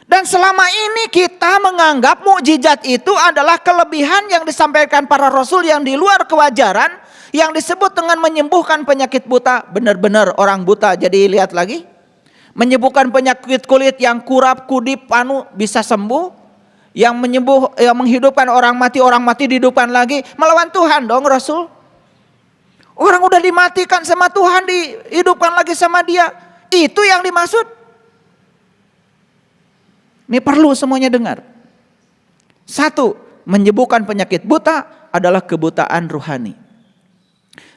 Dan selama ini kita menganggap mukjizat itu adalah kelebihan yang disampaikan para rasul yang di luar kewajaran, yang disebut dengan menyembuhkan penyakit buta. Benar-benar orang buta jadi lihat lagi. Menyembuhkan penyakit kulit yang kurap, kudip, panu bisa sembuh. Yang menghidupkan orang mati dihidupkan lagi. Melawan Tuhan dong Rasul. Orang udah dimatikan sama Tuhan, dihidupkan lagi sama Dia. Itu yang dimaksud. Ini perlu semuanya dengar. Satu, menyembuhkan penyakit buta adalah kebutaan rohani.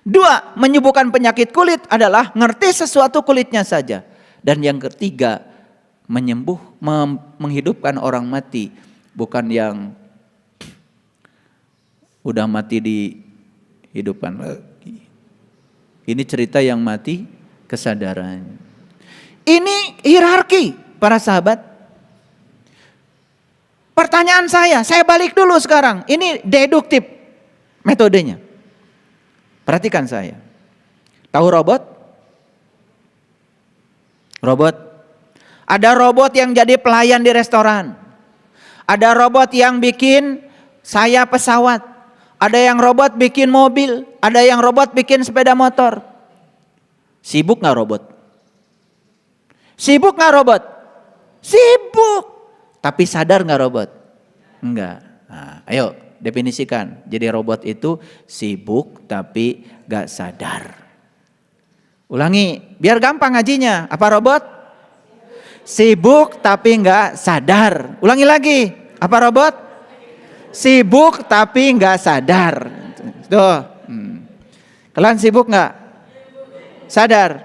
Dua, menyembuhkan penyakit kulit adalah ngerti sesuatu kulitnya saja. Dan yang ketiga, menghidupkan orang mati. Bukan yang udah mati dihidupkan lagi. Ini cerita yang mati kesadaran. Ini hierarki para sahabat. Pertanyaan saya balik dulu sekarang. Ini deduktif metodenya. Perhatikan saya. Tahu robot? Robot. Ada robot yang jadi pelayan di restoran. Ada robot yang bikin sayap pesawat. Ada yang robot bikin mobil. Ada yang robot bikin sepeda motor. Sibuk gak robot? Sibuk gak robot? Sibuk. Tapi sadar gak robot? Enggak. Nah, ayo definisikan. Jadi robot itu sibuk tapi gak sadar. Ulangi, biar gampang ngajinya. Apa robot? Sibuk tapi gak sadar. Ulangi lagi. Apa robot? Sibuk tapi gak sadar. Tuh. Kalian sibuk gak? Sadar?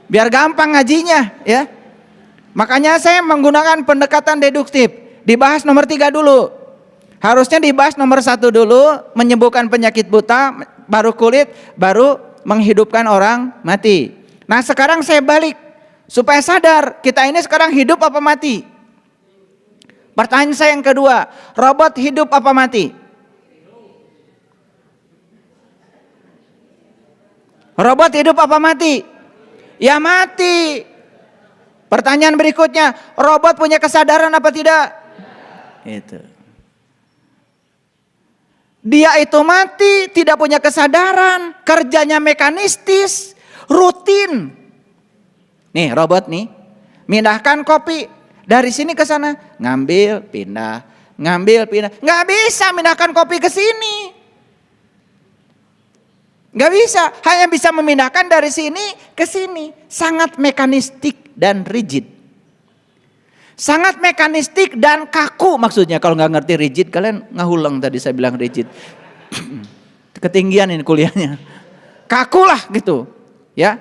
Biar gampang ngajinya ya. Makanya saya menggunakan pendekatan deduktif. Dibahas nomor 3 dulu. Harusnya dibahas nomor 1 dulu. Menyembuhkan penyakit buta, baru kulit, baru menghidupkan orang mati. Nah sekarang saya balik. Supaya sadar kita ini sekarang hidup apa mati. Pertanyaan saya yang kedua. Robot hidup apa mati? Robot hidup apa mati? Ya mati. Pertanyaan berikutnya, robot punya kesadaran apa tidak? Itu. Dia itu mati, tidak punya kesadaran, kerjanya mekanistis, rutin. Nih robot nih, mindahkan kopi dari sini ke sana, ngambil, pindah, ngambil, pindah. Nggak bisa mindahkan kopi ke sini. Nggak bisa, hanya bisa memindahkan dari sini ke sini. Sangat mekanistik dan rigid. Sangat mekanistik dan kaku maksudnya. Kalau nggak ngerti rigid, kalian ngahulang tadi saya bilang rigid. Ketinggian ini kuliahnya. Kaku lah gitu. Ya.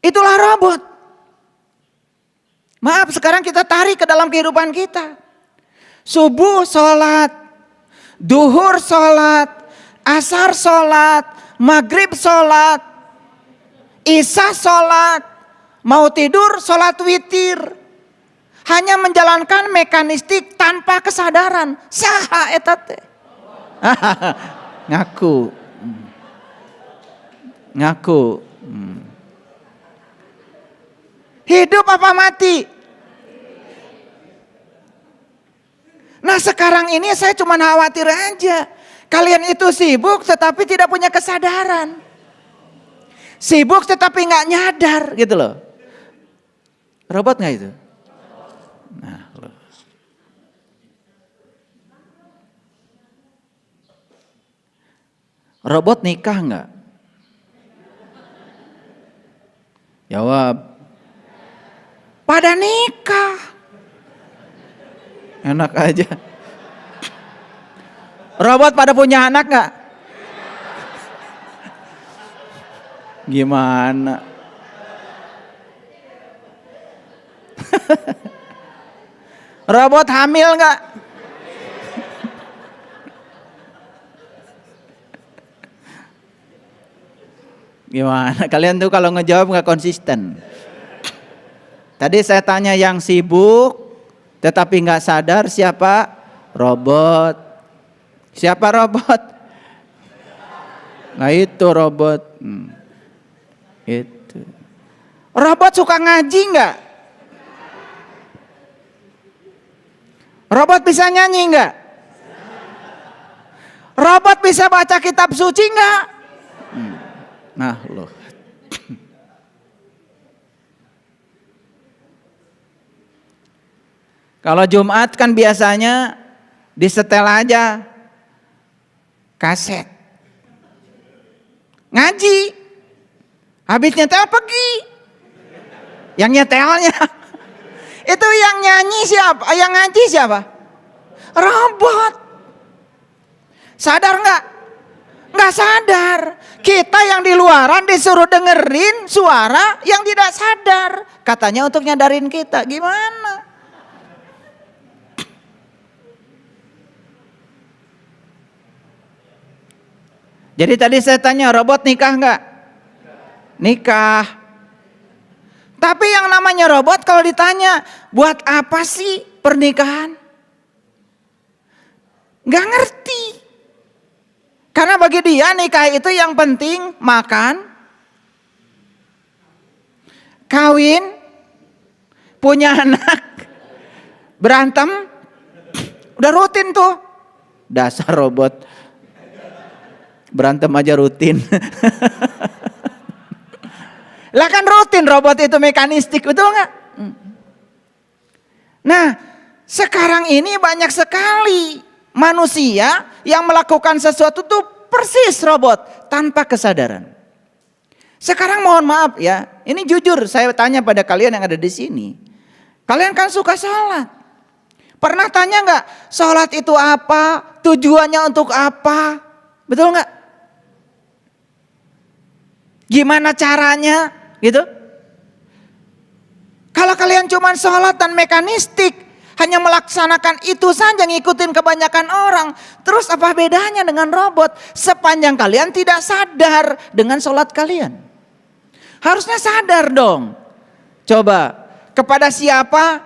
Itulah robot. Maaf, sekarang kita tarik ke dalam kehidupan kita. Subuh sholat, duhur sholat, asar sholat, maghrib sholat, isya sholat, mau tidur sholat witir. Hanya menjalankan mekanistik tanpa kesadaran. Saha eta teh. Ngaku. Ngaku. Hidup apa mati? Nah sekarang ini saya cuma khawatir aja. Kalian itu sibuk tetapi tidak punya kesadaran. Sibuk tetapi gak nyadar gitu loh. Robot gak itu? Nah, loh. Robot nikah gak? Jawab. Pada nikah. Enak aja. Robot pada punya anak gak? Gimana? Robot hamil gak? Gimana? Kalian tuh kalau ngejawab gak konsisten. Tadi saya tanya yang sibuk tetapi gak sadar siapa? Robot. Siapa robot? Nah itu robot. Itu. Robot suka ngaji nggak? Robot bisa nyanyi nggak? Robot bisa baca kitab suci nggak? Nah loh. Kalau Jumat kan biasanya disetel aja kaset. Ngaji. Habis nyetel pergi. Yang nyetelnya. Itu yang nyanyi siapa? Yang ngaji siapa? Robot. Sadar nggak? Nggak sadar. Kita yang di luaran disuruh dengerin suara yang tidak sadar. Katanya untuk nyadarin kita. Gimana? Jadi tadi saya tanya, robot nikah nggak? Nikah. Tapi yang namanya robot kalau ditanya, buat apa sih pernikahan? Nggak ngerti. Karena bagi dia nikah itu yang penting makan, kawin, punya anak, berantem, udah rutin tuh. Dasar robot. Berantem aja rutin. Lah kan rutin, robot itu mekanistik, betul nggak? Nah, sekarang ini banyak sekali manusia yang melakukan sesuatu tuh persis robot tanpa kesadaran. Sekarang mohon maaf ya, ini jujur saya tanya pada kalian yang ada di sini. Kalian kan suka sholat. Pernah tanya nggak, sholat itu apa? Tujuannya untuk apa? Betul nggak? Gimana caranya gitu? Kalau kalian cuma sholat dan mekanistik, hanya melaksanakan itu saja, ngikutin kebanyakan orang, terus apa bedanya dengan robot? Sepanjang kalian tidak sadar dengan sholat kalian. Harusnya sadar dong. Coba, kepada siapa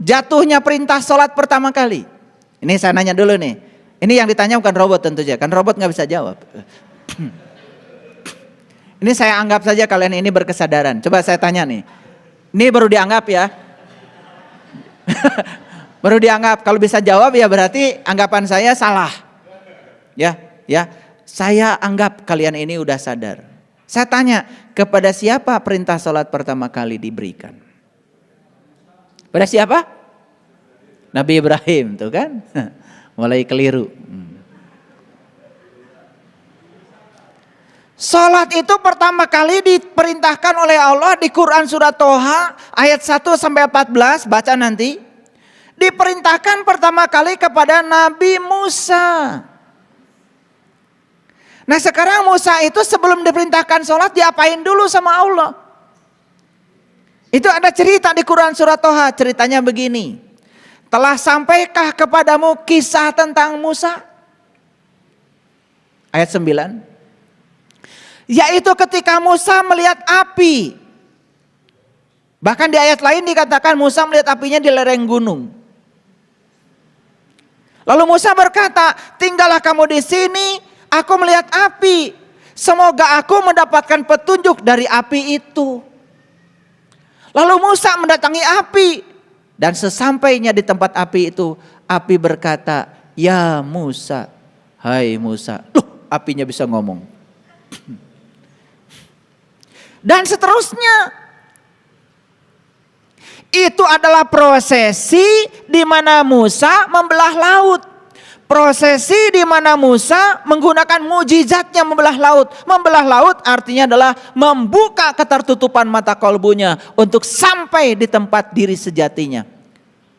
jatuhnya perintah sholat pertama kali? Ini saya nanya dulu nih. Ini yang ditanya bukan robot tentu saja, kan robot nggak bisa jawab. Ini saya anggap saja kalian ini berkesadaran. Coba saya tanya nih. Ini baru dianggap ya. Baru dianggap. Kalau bisa jawab ya berarti anggapan saya salah. Ya. Saya anggap kalian ini udah sadar. Saya tanya, kepada siapa perintah sholat pertama kali diberikan? Pada siapa? Nabi Ibrahim tuh kan. Mulai keliru. Salat itu pertama kali diperintahkan oleh Allah di Quran surat Toha ayat 1 sampai 14, baca nanti. Diperintahkan pertama kali kepada Nabi Musa. Nah sekarang Musa itu sebelum diperintahkan salat diapain dulu sama Allah? Itu ada cerita di Quran surat Toha, ceritanya begini. Telah sampaikah kepadamu kisah tentang Musa? Ayat 9. Yaitu ketika Musa melihat api. Bahkan di ayat lain dikatakan Musa melihat apinya di lereng gunung. Lalu Musa berkata, tinggallah kamu di sini, aku melihat api. Semoga aku mendapatkan petunjuk dari api itu. Lalu Musa mendatangi api. Dan sesampainya di tempat api itu, api berkata, ya Musa, hai Musa. Loh, apinya bisa ngomong. Dan seterusnya. Itu adalah prosesi di mana Musa membelah laut. Prosesi di mana Musa menggunakan mujizatnya membelah laut. Membelah laut artinya adalah membuka ketertutupan mata kolbunya untuk sampai di tempat diri sejatinya.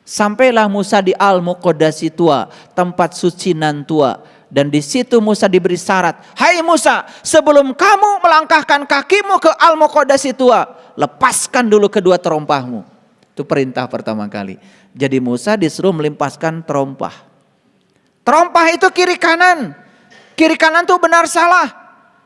Sampailah Musa di Al-Muqaddasi Tua, tempat suci nan tua. Dan di situ Musa diberi syarat, hai Musa, sebelum kamu melangkahkan kakimu ke Al-Muqaddasi Tua, lepaskan dulu kedua terompahmu. Itu perintah pertama kali. Jadi Musa disuruh melimpaskan terompah. Terompah itu kiri kanan. Kiri kanan tuh benar salah.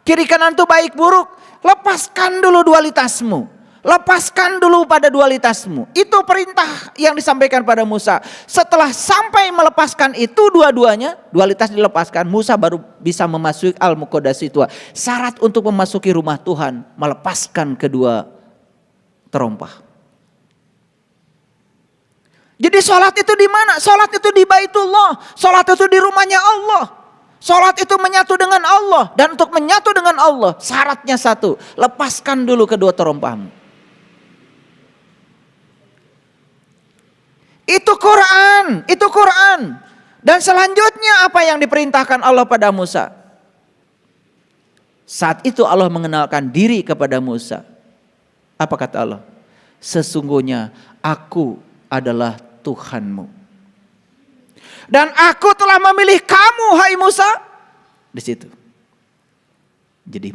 Kiri kanan tuh baik buruk. Lepaskan dulu dualitasmu. Lepaskan dulu pada dualitasmu. Itu perintah yang disampaikan pada Musa. Setelah sampai melepaskan itu dua-duanya, dualitas dilepaskan, Musa baru bisa memasuki Al-Muqaddasi Tua. Syarat untuk memasuki rumah Tuhan, melepaskan kedua terompah. Jadi sholat itu di mana? Sholat itu di Baitullah. Sholat itu di rumahnya Allah. Sholat itu menyatu dengan Allah. Dan untuk menyatu dengan Allah, syaratnya satu. Lepaskan dulu kedua terompahmu. Itu Quran. Itu Quran. Dan selanjutnya apa yang diperintahkan Allah pada Musa? Saat itu Allah mengenalkan diri kepada Musa. Apa kata Allah? Sesungguhnya aku adalah Tuhanmu. Dan aku telah memilih kamu, hai Musa. Di situ. Jadi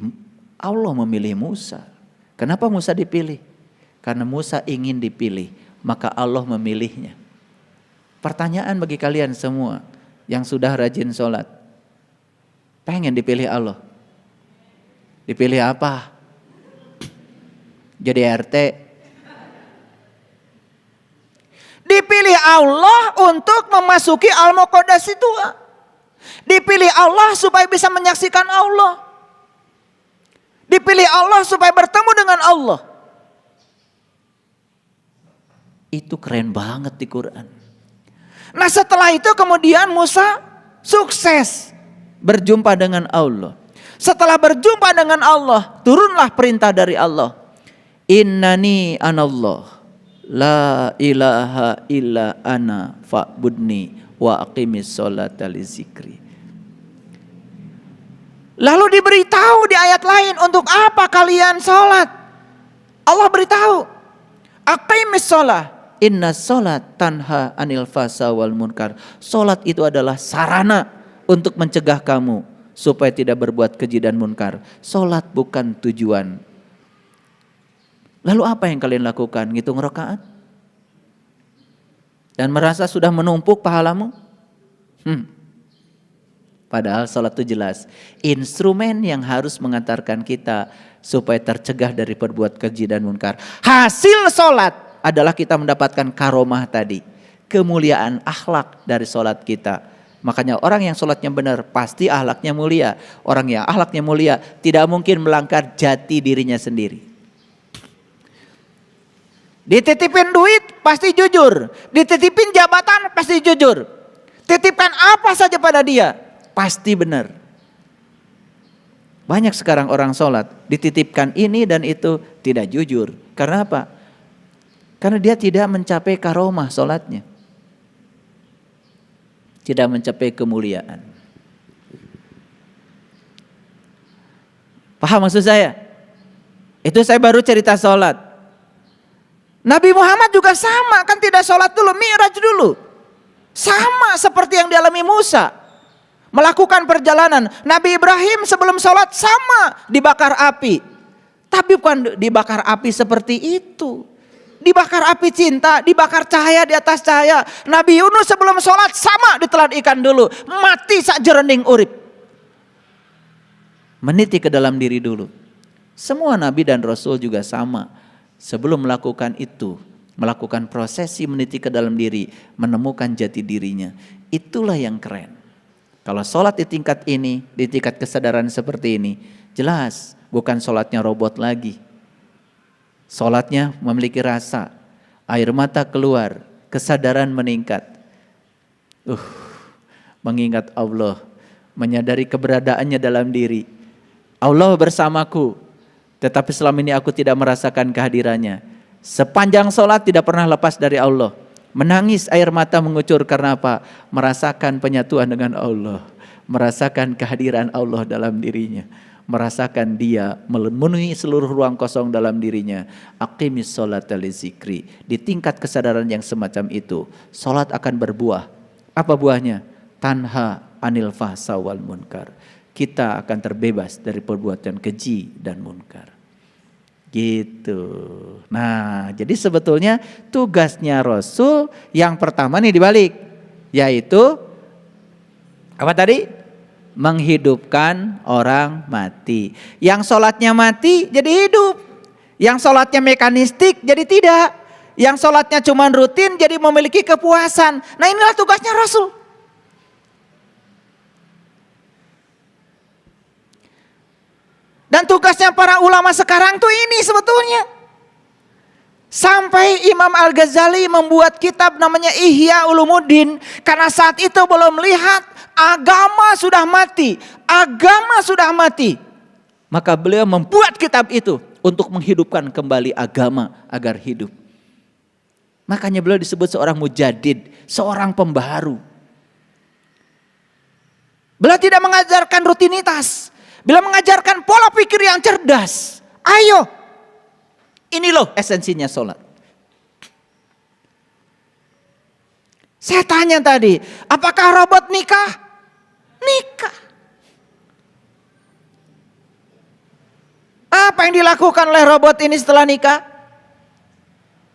Allah memilih Musa. Kenapa Musa dipilih? Karena Musa ingin dipilih, maka Allah memilihnya. Pertanyaan bagi kalian semua yang sudah rajin sholat. Pengen dipilih Allah? Dipilih apa? Jadi RT? Dipilih Allah untuk memasuki Al-Muqaddas itu. Dipilih Allah supaya bisa menyaksikan Allah. Dipilih Allah supaya bertemu dengan Allah. Itu keren banget di Quran. Nah setelah itu kemudian Musa sukses berjumpa dengan Allah. Setelah berjumpa dengan Allah, turunlah perintah dari Allah. Innani anallah. La ilaha illa ana fa'budni wa aqimis sholata li zikri. Lalu diberitahu di ayat lain untuk apa kalian sholat. Allah beritahu. Aqimis sholat. Inna sholat tanha anil fasa wal munkar. Sholat itu adalah sarana untuk mencegah kamu supaya tidak berbuat keji dan munkar. Sholat bukan tujuan. Lalu apa yang kalian lakukan? Ngitung rakaat? Dan merasa sudah menumpuk pahalamu? Padahal salat itu jelas. Instrumen yang harus mengantarkan kita supaya tercegah dari berbuat keji dan munkar. Hasil salat adalah kita mendapatkan karomah tadi. Kemuliaan akhlak dari salat kita. Makanya orang yang salatnya benar pasti akhlaknya mulia. Orang yang akhlaknya mulia tidak mungkin melanggar jati dirinya sendiri. Dititipin duit pasti jujur. Dititipin jabatan pasti jujur. Titipkan apa saja pada dia pasti benar. Banyak sekarang orang sholat dititipkan ini dan itu tidak jujur. Karena apa? Karena dia tidak mencapai karomah sholatnya. Tidak mencapai kemuliaan. Paham maksud saya? Itu saya baru cerita sholat. Nabi Muhammad juga sama, kan tidak sholat dulu, mi'raj dulu. Sama seperti yang dialami Musa. Melakukan perjalanan. Nabi Ibrahim sebelum sholat sama dibakar api. Tapi bukan dibakar api seperti itu. Dibakar api cinta, dibakar cahaya di atas cahaya. Nabi Yunus sebelum sholat sama ditelan ikan dulu. Mati sak jerening urip. Meniti ke dalam diri dulu. Semua Nabi dan Rasul juga sama. Sebelum melakukan itu, melakukan prosesi meniti ke dalam diri, menemukan jati dirinya. Itulah yang keren. Kalau sholat di tingkat ini, di tingkat kesadaran seperti ini, jelas bukan sholatnya robot lagi. Sholatnya memiliki rasa, air mata keluar, kesadaran meningkat. Mengingat Allah, menyadari keberadaannya dalam diri. Allah bersamaku. Tetapi selama ini aku tidak merasakan kehadirannya. Sepanjang sholat tidak pernah lepas dari Allah. Menangis air mata mengucur karena apa? Merasakan penyatuan dengan Allah. Merasakan kehadiran Allah dalam dirinya. Merasakan dia memenuhi seluruh ruang kosong dalam dirinya. Aqimis sholata li zikri. Di tingkat kesadaran yang semacam itu, sholat akan berbuah. Apa buahnya? Tanha anil fahsa wal munkar. Kita akan terbebas dari perbuatan keji dan munkar. Gitu. Nah, jadi sebetulnya tugasnya Rasul yang pertama nih dibalik. Yaitu, apa tadi? Menghidupkan orang mati. Yang sholatnya mati jadi hidup. Yang sholatnya mekanistik jadi tidak. Yang sholatnya cuma rutin jadi memiliki kepuasan. Nah inilah tugasnya Rasul. Dan tugasnya para ulama sekarang tuh ini sebetulnya. Sampai Imam Al-Ghazali membuat kitab namanya Ihya Ulumuddin. Karena saat itu belum melihat agama sudah mati. Agama sudah mati. Maka beliau membuat kitab itu untuk menghidupkan kembali agama agar hidup. Makanya beliau disebut seorang mujadid, seorang pembaharu. Beliau tidak mengajarkan rutinitas. Beliau mengajarkan pola pikir yang cerdas. Ayo, ini loh esensinya sholat. Saya tanya tadi, apakah robot nikah? Nikah. Apa yang dilakukan oleh robot ini setelah nikah?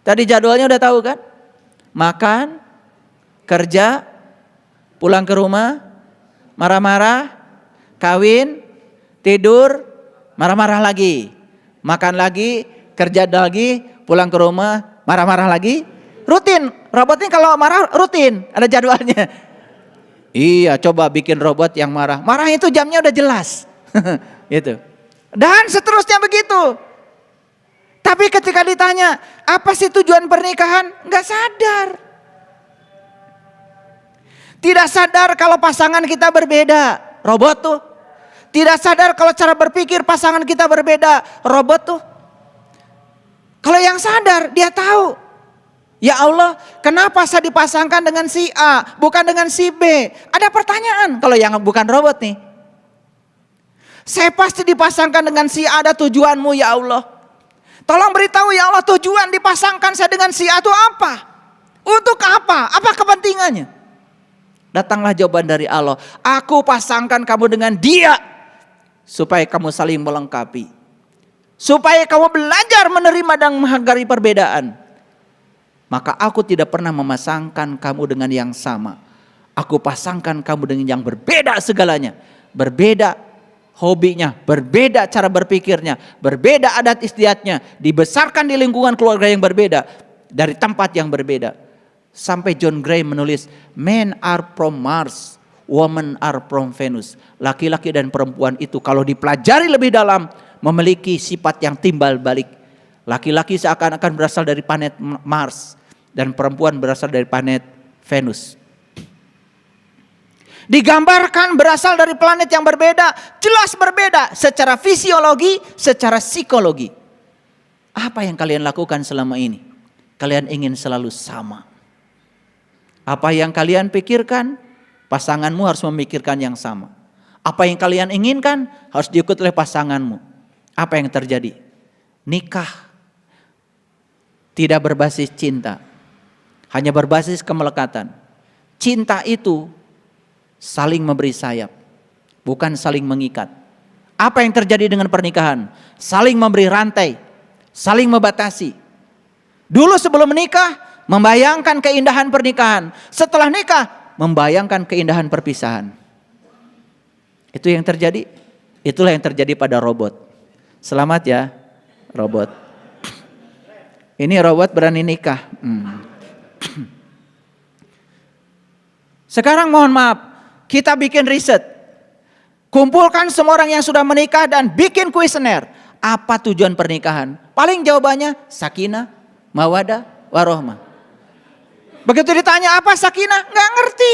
Tadi jadwalnya udah tahu kan? Makan, kerja, pulang ke rumah, marah-marah, kawin, tidur, marah-marah lagi. Makan lagi, kerja lagi, pulang ke rumah, marah-marah lagi. Rutin, robot ini kalau marah rutin, ada jadwalnya. Iya, coba bikin robot yang marah. Marah itu jamnya udah jelas. Gitu. Dan seterusnya begitu. Tapi ketika ditanya, apa sih tujuan pernikahan? Enggak sadar. Tidak sadar kalau pasangan kita berbeda. Robot tuh. Tidak sadar kalau cara berpikir pasangan kita berbeda. Robot tuh. Kalau yang sadar, dia tahu. Ya Allah, kenapa saya dipasangkan dengan si A, bukan dengan si B? Ada pertanyaan kalau yang bukan robot nih. Saya pasti dipasangkan dengan si A, ada tujuanmu ya Allah. Tolong beritahu ya Allah, tujuan dipasangkan saya dengan si A itu apa? Untuk apa? Apa kepentingannya? Datanglah jawaban dari Allah. Aku pasangkan kamu dengan dia. Supaya kamu saling melengkapi. Supaya kamu belajar menerima dan menghargai perbedaan. Maka aku tidak pernah memasangkan kamu dengan yang sama. Aku pasangkan kamu dengan yang berbeda segalanya. Berbeda hobinya, berbeda cara berpikirnya, berbeda adat istiadatnya, dibesarkan di lingkungan keluarga yang berbeda, dari tempat yang berbeda. Sampai John Gray menulis, men are from Mars, women are from Venus. Laki-laki dan perempuan itu kalau dipelajari lebih dalam, memiliki sifat yang timbal balik. Laki-laki seakan-akan berasal dari planet Mars, dan perempuan berasal dari planet Venus. Digambarkan berasal dari planet yang berbeda, jelas berbeda secara fisiologi, secara psikologi. Apa yang kalian lakukan selama ini? Kalian ingin selalu sama. Apa yang kalian pikirkan, pasanganmu harus memikirkan yang sama. Apa yang kalian inginkan, harus diikuti oleh pasanganmu. Apa yang terjadi? Nikah tidak berbasis cinta, hanya berbasis kemelekatan. Cinta itu saling memberi sayap, bukan saling mengikat. Apa yang terjadi dengan pernikahan? Saling memberi rantai, saling membatasi. Dulu sebelum menikah, membayangkan keindahan pernikahan. Setelah nikah, membayangkan keindahan perpisahan. Itu yang terjadi. Itulah yang terjadi pada robot. Selamat ya, robot. Ini robot berani nikah. Sekarang mohon maaf, kita bikin riset. Kumpulkan semua orang yang sudah menikah dan bikin kuesioner. Apa tujuan pernikahan? Paling jawabannya sakinah, mawadah, warohmah. Begitu ditanya apa sakinah? Nggak ngerti.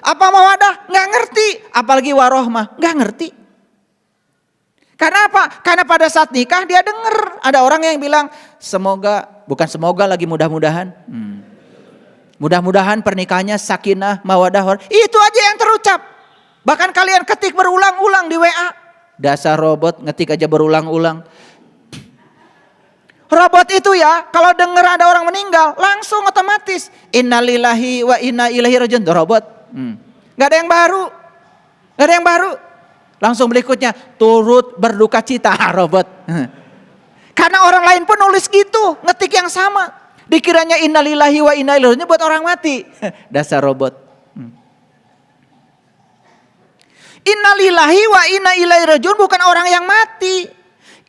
Apa mawadah? Nggak ngerti. Apalagi warohmah? Nggak ngerti. Karena apa? Karena pada saat nikah dia dengar ada orang yang bilang semoga, bukan semoga lagi, mudah-mudahan. Mudah-mudahan pernikahannya sakinah, mawadah, warohmah. Itu aja yang terucap. Bahkan kalian ketik berulang-ulang di WA. Dasar robot, ngetik aja berulang-ulang. Robot itu ya, kalau dengar ada orang meninggal, langsung otomatis innalillahi wa inna ilaihi rajiun. Robot. Gak ada yang baru. Gak ada yang baru. Langsung berikutnya, turut berduka cita. Robot. Karena orang lain pun nulis gitu, ngetik yang sama. Dikiranya innalillahi wa inna ilaihi rajiun buat orang mati. Dasar robot. Innalillahi wa inna ilaihi rajiun bukan orang yang mati.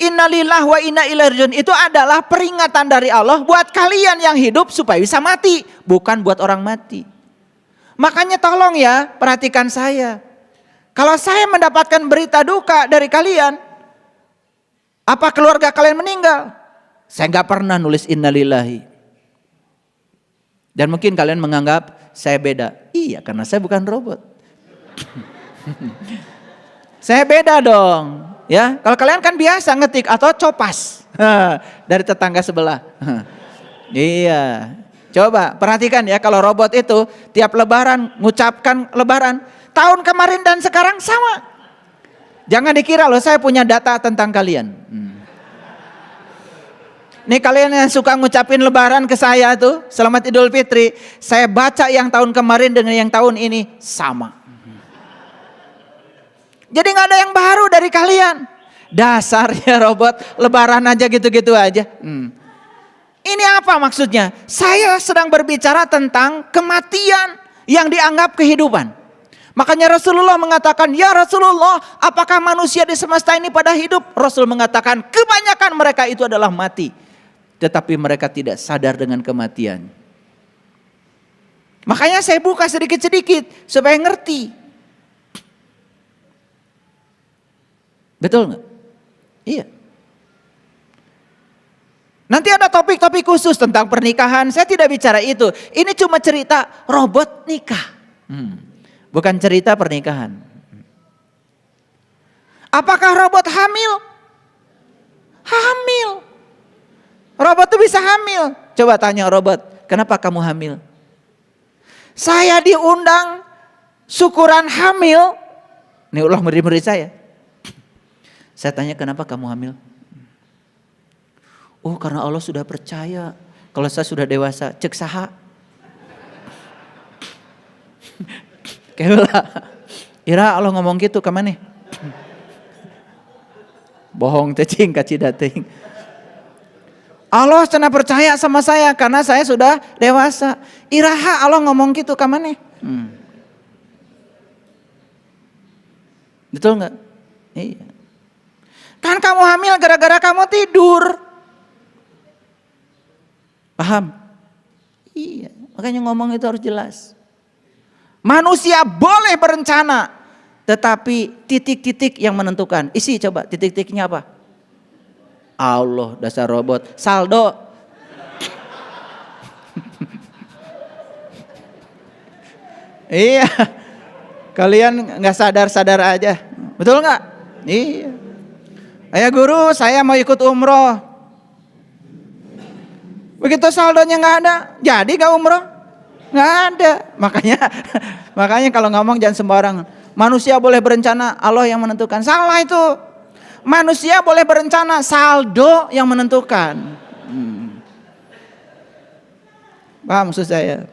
Innalillahi wa inna ilaihi rajiun itu adalah peringatan dari Allah buat kalian yang hidup supaya bisa mati, bukan buat orang mati. Makanya tolong ya, perhatikan saya. Kalau saya mendapatkan berita duka dari kalian, apa keluarga kalian meninggal? Saya nggak pernah nulis innalillahi. Dan mungkin kalian menganggap saya beda. Iya, karena saya bukan robot. Saya beda dong. Ya, kalau kalian kan biasa ngetik atau copas dari tetangga sebelah. Iya. Coba perhatikan ya, kalau robot itu tiap lebaran ngucapkan lebaran. Tahun kemarin dan sekarang sama. Jangan dikira loh saya punya data tentang kalian. Nih kalian yang suka ngucapin lebaran ke saya tuh, Selamat Idul Fitri. Saya baca yang tahun kemarin dengan yang tahun ini sama. Jadi gak ada yang baru dari kalian. Dasarnya robot, lebaran aja gitu-gitu aja. Ini apa maksudnya? Saya sedang berbicara tentang kematian yang dianggap kehidupan. Makanya Rasulullah mengatakan, ya Rasulullah, apakah manusia di semesta ini pada hidup? Rasul mengatakan, kebanyakan mereka itu adalah mati. Tetapi mereka tidak sadar dengan kematian. Makanya saya buka sedikit-sedikit supaya ngerti. Betul nggak? Iya. Nanti ada topik-topik khusus tentang pernikahan. Saya tidak bicara itu. Ini cuma cerita robot nikah. Bukan cerita pernikahan. Apakah robot hamil? Hamil. Robot itu bisa hamil. Coba tanya robot, kenapa kamu hamil? Saya diundang syukuran hamil. Ini ulah murid-murid saya. Saya tanya, kenapa kamu hamil? Oh, karena Allah sudah percaya. Kalau saya sudah dewasa, cek saha. Kayak Ira Allah ngomong gitu ke mana? Bohong tecing kacida teuing. Allah cenah percaya sama saya karena saya sudah dewasa. Iraha Allah ngomong gitu ke mana? Betul nggak? Iya. Kan kamu hamil gara-gara kamu tidur. Paham? Iya. Makanya ngomong itu harus jelas. Manusia boleh berencana, tetapi titik-titik yang menentukan. Isi coba titik-titiknya apa? Allah, dasar robot. Saldo. Iya. Kalian nggak sadar-sadar aja. Betul nggak? Iya. Ayah guru, saya mau ikut umroh. Begitu saldonya nggak ada, jadi nggak umroh? Nggak ada. Makanya kalau ngomong jangan sembarang. Manusia boleh berencana, Allah yang menentukan. Salah itu. Manusia boleh berencana, saldo yang menentukan. Paham maksud saya?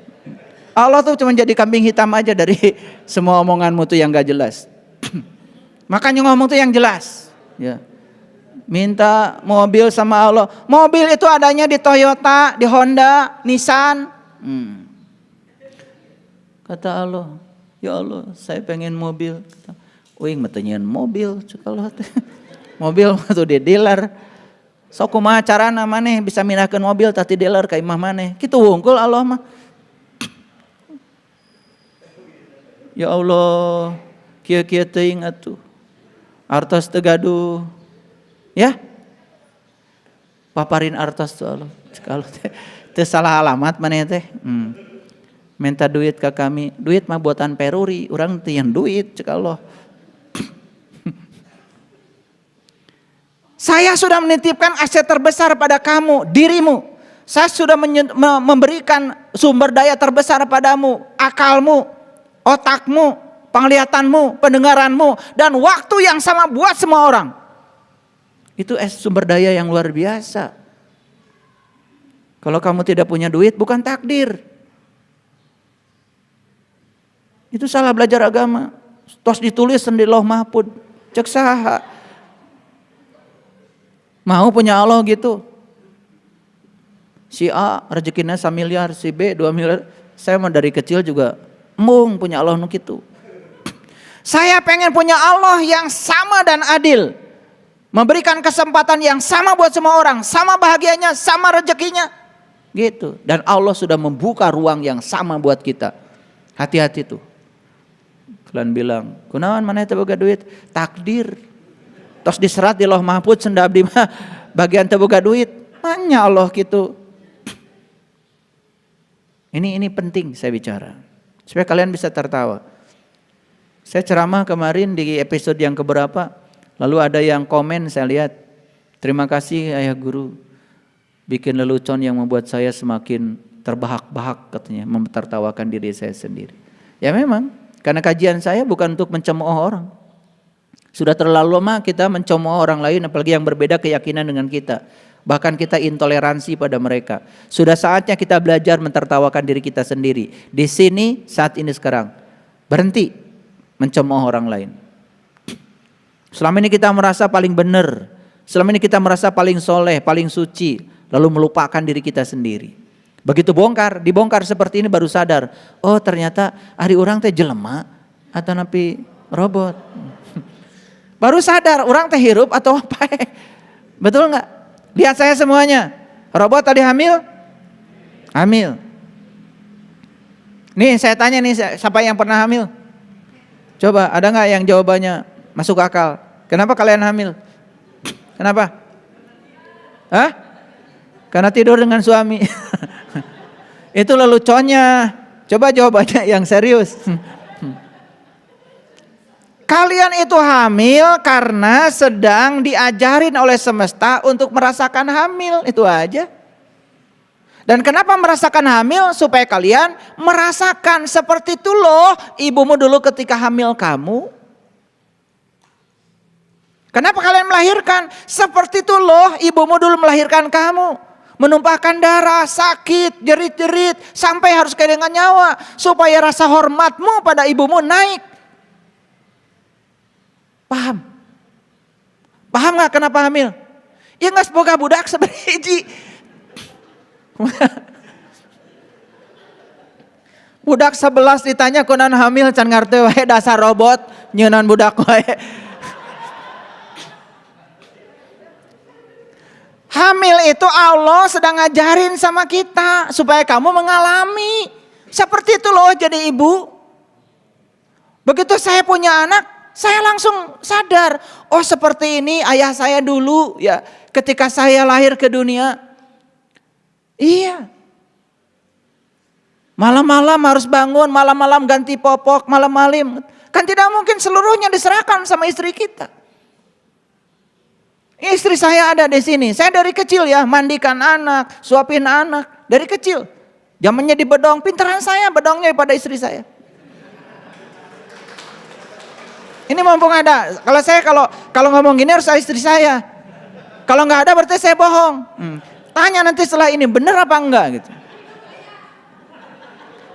Allah tuh cuma jadi kambing hitam aja dari semua omonganmu tuh yang gak jelas. Makanya ngomong tuh yang jelas. Ya. Minta mobil sama Allah. Mobil itu adanya di Toyota, di Honda, Nissan. Kata Allah, ya Allah saya pengen mobil. Uing matenyeun mobil cekal mobil tuh di dealer. Sok kumaha carana maneh bisa minahkeun mobil tah ti dealer ka imah maneh. Kitu wungkul Allah mah. Ya Allah, kieu-kieu teuing atuh. Artos teu gaduh. Ya. Paparin artos tuh Allah. Kalau teu salah alamat maneh teh. Minta duit ke kami. Duit mah buatan peruri, urang teu yang duit cek Allah. Saya sudah menitipkan aset terbesar pada kamu, dirimu. Saya sudah memberikan sumber daya terbesar padamu, akalmu, otakmu, penglihatanmu, pendengaranmu, dan waktu yang sama buat semua orang. Itu sumber daya yang luar biasa. Kalau kamu tidak punya duit, bukan takdir. Itu salah belajar agama. Tos ditulis di Lauh Mahfud. Cek saha. Mau punya Allah gitu. Si A rezekinya 1 miliar, si B 2 miliar. Saya mah dari kecil juga embung punya Allah nu kitu. Saya pengen punya Allah yang sama dan adil. Memberikan kesempatan yang sama buat semua orang. Sama bahagianya, sama rezekinya. Gitu. Dan Allah sudah membuka ruang yang sama buat kita. Hati-hati tuh. Kalian bilang, kunaon mana teu boga duit? Takdir. Tos diserat di Lauh Mahfud sendab di bagian teu boga duit. Hanya Allah gitu. Ini penting saya bicara. Supaya kalian bisa tertawa. Saya ceramah kemarin di episode yang keberapa. Lalu ada yang komen saya lihat. Terima kasih ayah guru. Bikin lelucon yang membuat saya semakin terbahak-bahak katanya. Memtertawakan diri saya sendiri. Ya memang. Karena kajian saya bukan untuk mencemooh orang. Sudah terlalu lama kita mencemooh orang lain. Apalagi yang berbeda keyakinan dengan kita. Bahkan kita intoleransi pada mereka. Sudah saatnya kita belajar mentertawakan diri kita sendiri. Di sini saat ini sekarang. Berhenti mencemooh orang lain. Selama ini kita merasa paling benar. Selama ini kita merasa paling soleh, paling suci. Lalu melupakan diri kita sendiri. Begitu dibongkar seperti ini baru sadar. Oh ternyata hari orang teh jelema atau napi robot. Baru sadar orang teh hirup atau apa. Betul nggak? Lihat saya semuanya. Robot tadi hamil? Hamil. Nih saya tanya nih, siapa yang pernah hamil? Coba ada nggak yang jawabannya masuk akal? Kenapa kalian hamil? Kenapa? Hah? Karena tidur dengan suami. Itu leluconnya. Coba jawabannya yang serius. Kalian itu hamil karena sedang diajarin oleh semesta untuk merasakan hamil, itu aja. Dan kenapa merasakan hamil? Supaya kalian merasakan seperti itu loh ibumu dulu ketika hamil kamu. Kenapa kalian melahirkan? Seperti itu loh ibumu dulu melahirkan kamu. Menumpahkan darah, sakit, jerit-jerit, sampai harus kehilangan nyawa. Supaya rasa hormatmu pada ibumu naik. Paham? Paham gak kenapa hamil? Ya gak semoga budak seberiji. Budak 11 ditanya kunan hamil can ngarteu wae dasar robot nyeunan budak wae. Hamil itu Allah sedang ngajarin sama kita supaya kamu mengalami. Seperti itu loh jadi ibu. Begitu saya punya anak, saya langsung sadar, oh seperti ini ayah saya dulu ya ketika saya lahir ke dunia. Iya. Malam-malam harus bangun, malam-malam ganti popok, malam-malam. Kan tidak mungkin seluruhnya diserahkan sama istri kita. Istri saya ada di sini. Saya dari kecil ya mandikan anak, suapin anak dari kecil. Zamannya di bedong, pintaran saya bedongnya pada istri saya. Ini mumpung ada. Kalau saya kalau ngomong gini harus istri saya. Kalau nggak ada berarti saya bohong. Tanya nanti setelah ini benar apa enggak gitu.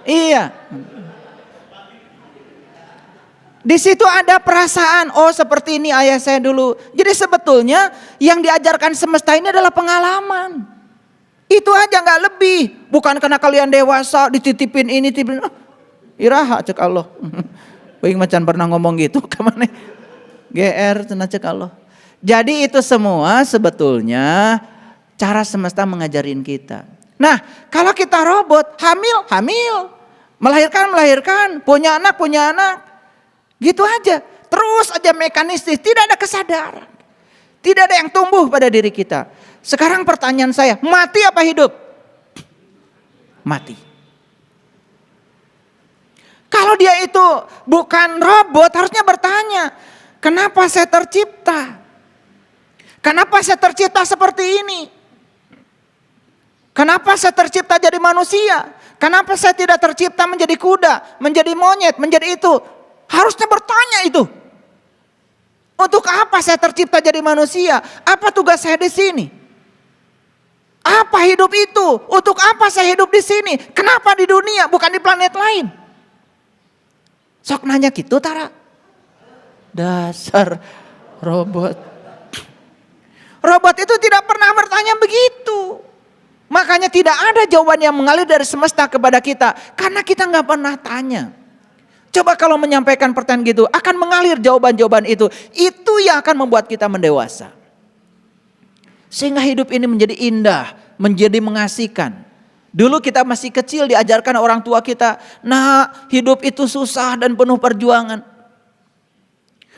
Iya. Di situ ada perasaan, oh seperti ini ayah saya dulu. Jadi sebetulnya yang diajarkan semesta ini adalah pengalaman. Itu aja nggak lebih. Bukan karena kalian dewasa dititipin ini, titipin. Iraha cek Allah. Baik macan pernah ngomong gitu kemana? GR cenah cek Allah. Jadi itu semua sebetulnya cara semesta mengajarin kita. Nah, kalau kita robot, hamil, melahirkan, punya anak. Gitu aja. Terus aja mekanistis, tidak ada kesadaran. Tidak ada yang tumbuh pada diri kita. Sekarang pertanyaan saya, mati apa hidup? Mati. Kalau dia itu bukan robot, harusnya bertanya, kenapa saya tercipta? Kenapa saya tercipta seperti ini? Kenapa saya tercipta jadi manusia? Kenapa saya tidak tercipta menjadi kuda, menjadi monyet, menjadi itu? Harusnya bertanya itu. Untuk apa saya tercipta jadi manusia? Apa tugas saya di sini? Apa hidup itu? Untuk apa saya hidup di sini? Kenapa di dunia bukan di planet lain? Sok nanya gitu Tara. Dasar robot. Robot itu tidak pernah bertanya begitu. Makanya tidak ada jawaban yang mengalir dari semesta kepada kita. Karena kita gak pernah tanya. Coba kalau menyampaikan pertanyaan gitu, akan mengalir jawaban-jawaban itu. Itu yang akan membuat kita mendewasa. Sehingga hidup ini menjadi indah, menjadi mengasihkan. Dulu kita masih kecil diajarkan orang tua kita, nah hidup itu susah dan penuh perjuangan.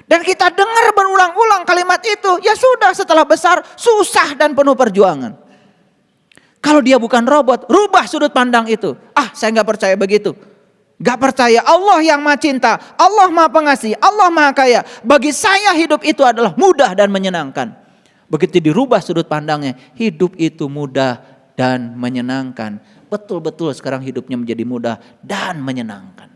Dan kita dengar berulang-ulang kalimat itu, ya sudah setelah besar susah dan penuh perjuangan. Kalau dia bukan robot, rubah sudut pandang itu. Ah, saya nggak percaya begitu. Gak percaya Allah yang maha cinta, Allah maha pengasih, Allah maha kaya. Bagi saya hidup itu adalah mudah dan menyenangkan. Begitu dirubah sudut pandangnya, hidup itu mudah dan menyenangkan. Betul-betul sekarang hidupnya menjadi mudah dan menyenangkan.